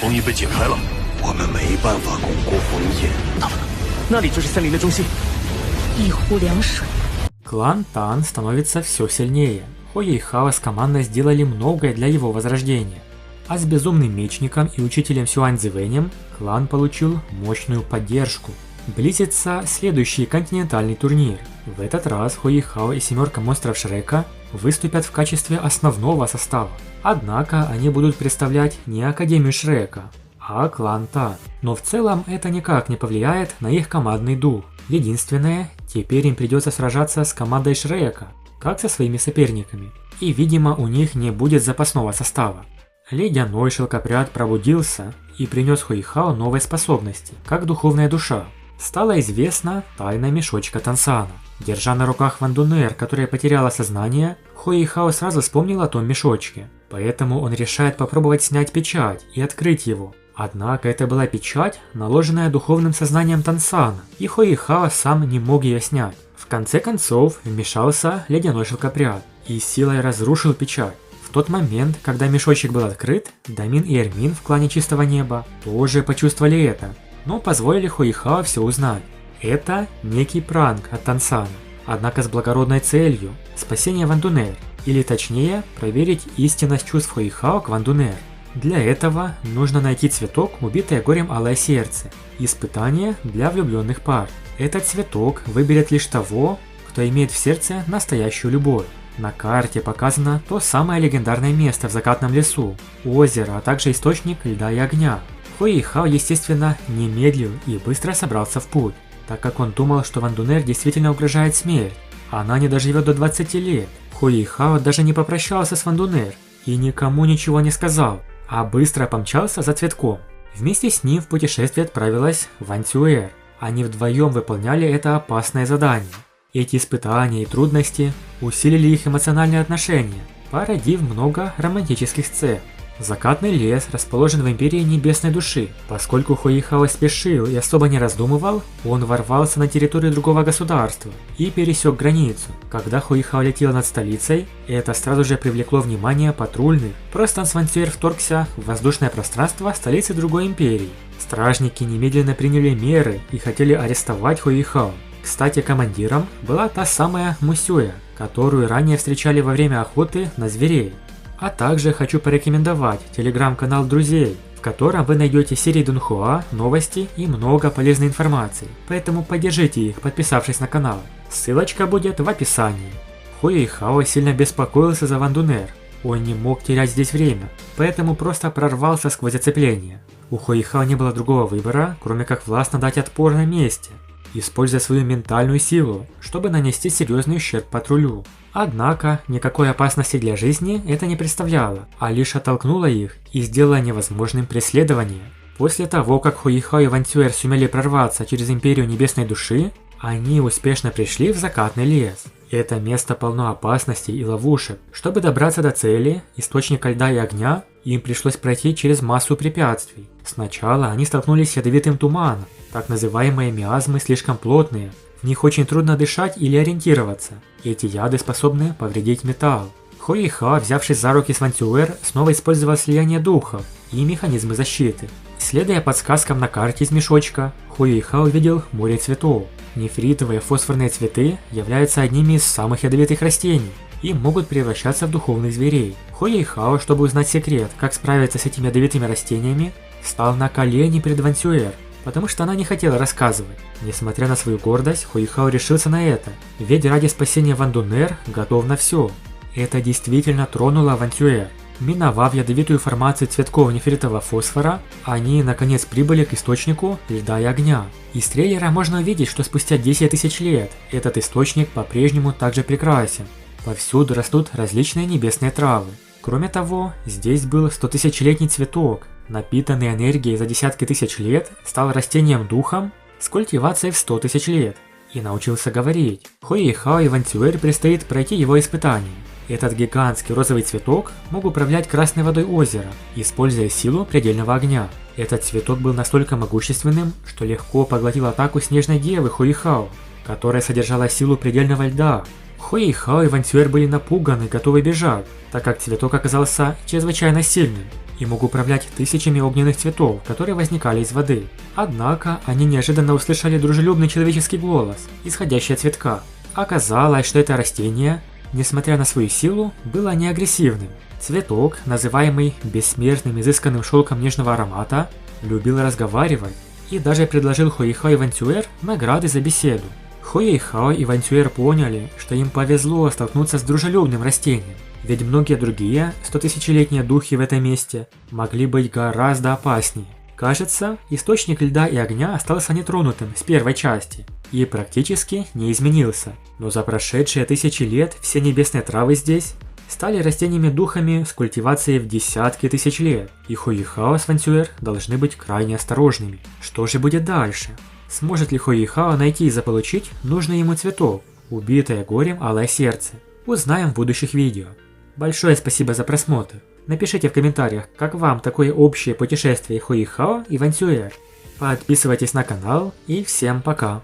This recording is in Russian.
封印被解开了，我们没办法巩固封印。那里就是森林的中心。一湖两水。Клан Тан становится все сильнее. Хуэйхао с командой сделали многое для его возрождения. А с безумным мечником и учителем Сюань Цзэвэнем клан получил мощную поддержку. Близится следующий континентальный турнир. В этот раз Хуэйхао и семерка монстров Шрека выступят в качестве основного состава. Однако они будут представлять не Академию Шрека, а клан Тан. Но в целом это никак не повлияет на их командный дух. Единственное, теперь им придется сражаться с командой Шрека, как со своими соперниками. И видимо у них не будет запасного состава. Ледяной шелкопряд пробудился и принес Хуэйхао новые способности, как духовная душа. Стала известна тайна мешочка Тансана. Держа на руках Вандунер, которая потеряла сознание, Хуэйхао сразу вспомнил о том мешочке. Поэтому он решает попробовать снять печать и открыть его. Однако это была печать, наложенная духовным сознанием Тансана, и Хуэйхао сам не мог ее снять. В конце концов вмешался ледяной шелкопряд и силой разрушил печать. В тот момент, когда мешочек был открыт, Дамин и Эрмин в клане Чистого Неба тоже почувствовали это, но позволили Хуэйхао все узнать. Это некий пранк от Тансана, однако с благородной целью – спасение Вандунер, или точнее, проверить истинность чувств Хуэйхао к Вандунер. Для этого нужно найти цветок, убитое горем алое сердце, испытание для влюбленных пар. Этот цветок выберет лишь того, кто имеет в сердце настоящую любовь. На карте показано то самое легендарное место в закатном лесу, озеро, а также источник льда и огня. Хуэйхао, естественно, не медлил и быстро собрался в путь, так как он думал, что Вандунер действительно угрожает смерть. Она не доживет до 20 лет. Хуэйхао даже не попрощался с Вандунер и никому ничего не сказал, а быстро помчался за цветком. Вместе с ним в путешествие отправилась Ван Цюэр. Они вдвоем выполняли это опасное задание. Эти испытания и трудности усилили их эмоциональные отношения, породив много романтических сцен. Закатный лес расположен в Империи Небесной Души. Поскольку Хуэйхао спешил и особо не раздумывал, он ворвался на территорию другого государства и пересек границу. Когда Хуэйхао летел над столицей, это сразу же привлекло внимание патрульных. Просто Ван Цюэр вторгся в воздушное пространство столицы другой империи. Стражники немедленно приняли меры и хотели арестовать Хуэйхао. Кстати, командиром была та самая Мусюэ, которую ранее встречали во время охоты на зверей. А также хочу порекомендовать телеграм-канал друзей, в котором вы найдете серии Дунхуа, новости и много полезной информации. Поэтому поддержите их, подписавшись на канал. Ссылочка будет в описании. Хуэйхао сильно беспокоился за Вандунер. Он не мог терять здесь время, поэтому просто прорвался сквозь оцепление. У Хуэйхао не было другого выбора, кроме как властно дать отпор на месте, используя свою ментальную силу, чтобы нанести серьезный ущерб патрулю. Однако, никакой опасности для жизни это не представляло, а лишь оттолкнуло их и сделало невозможным преследование. После того, как Хуэйхао и Ван Цюэр сумели прорваться через Империю Небесной Души, они успешно пришли в закатный лес. Это место полно опасностей и ловушек. Чтобы добраться до цели, источника льда и огня, им пришлось пройти через массу препятствий. Сначала они столкнулись с ядовитым туманом, так называемые миазмы слишком плотные. В них очень трудно дышать или ориентироваться. Эти яды способны повредить металл. Хуэйхао, взявшись за руки с Ван Цюэр, снова использовал слияние духов и механизмы защиты. Следуя подсказкам на карте из мешочка, Хуэйхао увидел море цветов. Нефритовые фосфорные цветы являются одними из самых ядовитых растений и могут превращаться в духовных зверей. Хуэйхао, чтобы узнать секрет, как справиться с этими ядовитыми растениями, встал на колени перед Ван Цюэр, потому что она не хотела рассказывать. Несмотря на свою гордость, Хуэйхао решился на это, ведь ради спасения Вандунер готов на все. Это действительно тронуло Ван Цюэр. Миновав ядовитую формацию цветков нефритового фосфора, они наконец прибыли к источнику льда и огня. Из трейлера можно увидеть, что спустя 10 тысяч лет этот источник по-прежнему также прекрасен. Повсюду растут различные небесные травы. Кроме того, здесь был 100-тысячелетний цветок, напитанный энергией за десятки тысяч лет, стал растением-духом с культивацией в 100 тысяч лет и научился говорить. Хуэйхао и Ван Цюэр предстоит пройти его испытание. Этот гигантский розовый цветок мог управлять красной водой озера, используя силу предельного огня. Этот цветок был настолько могущественным, что легко поглотил атаку снежной девы Хуэйхао, которая содержала силу предельного льда. Хуэйхао и Ван Цюэр были напуганы и готовы бежать, так как цветок оказался чрезвычайно сильным. и мог управлять тысячами огненных цветов, которые возникали из воды. Однако они неожиданно услышали дружелюбный человеческий голос, исходящий от цветка. Оказалось, что это растение, несмотря на свою силу, было не агрессивным. Цветок, называемый бессмертным изысканным шелком нежного аромата, любил разговаривать и даже предложил Хуэйхао и Вэньцюэр награды за беседу. Хуэйхао и Вэньцюэр поняли, что им повезло столкнуться с дружелюбным растением, ведь многие другие 100-тысячелетние духи в этом месте могли быть гораздо опаснее. Кажется, источник льда и огня остался нетронутым с первой части и практически не изменился, но за прошедшие тысячи лет все небесные травы здесь стали растениями-духами с культивацией в десятки тысяч лет, и Хуэйхао с Вэньцюэр должны быть крайне осторожными. Что же будет дальше? Сможет ли Хуэйхао найти и заполучить нужный ему цветок, убитое горем алое сердце? Узнаем в будущих видео. Большое спасибо за просмотр. Напишите в комментариях, как вам такое общее путешествие Хуэйхао и Вэньцюэр. Подписывайтесь на канал и всем пока.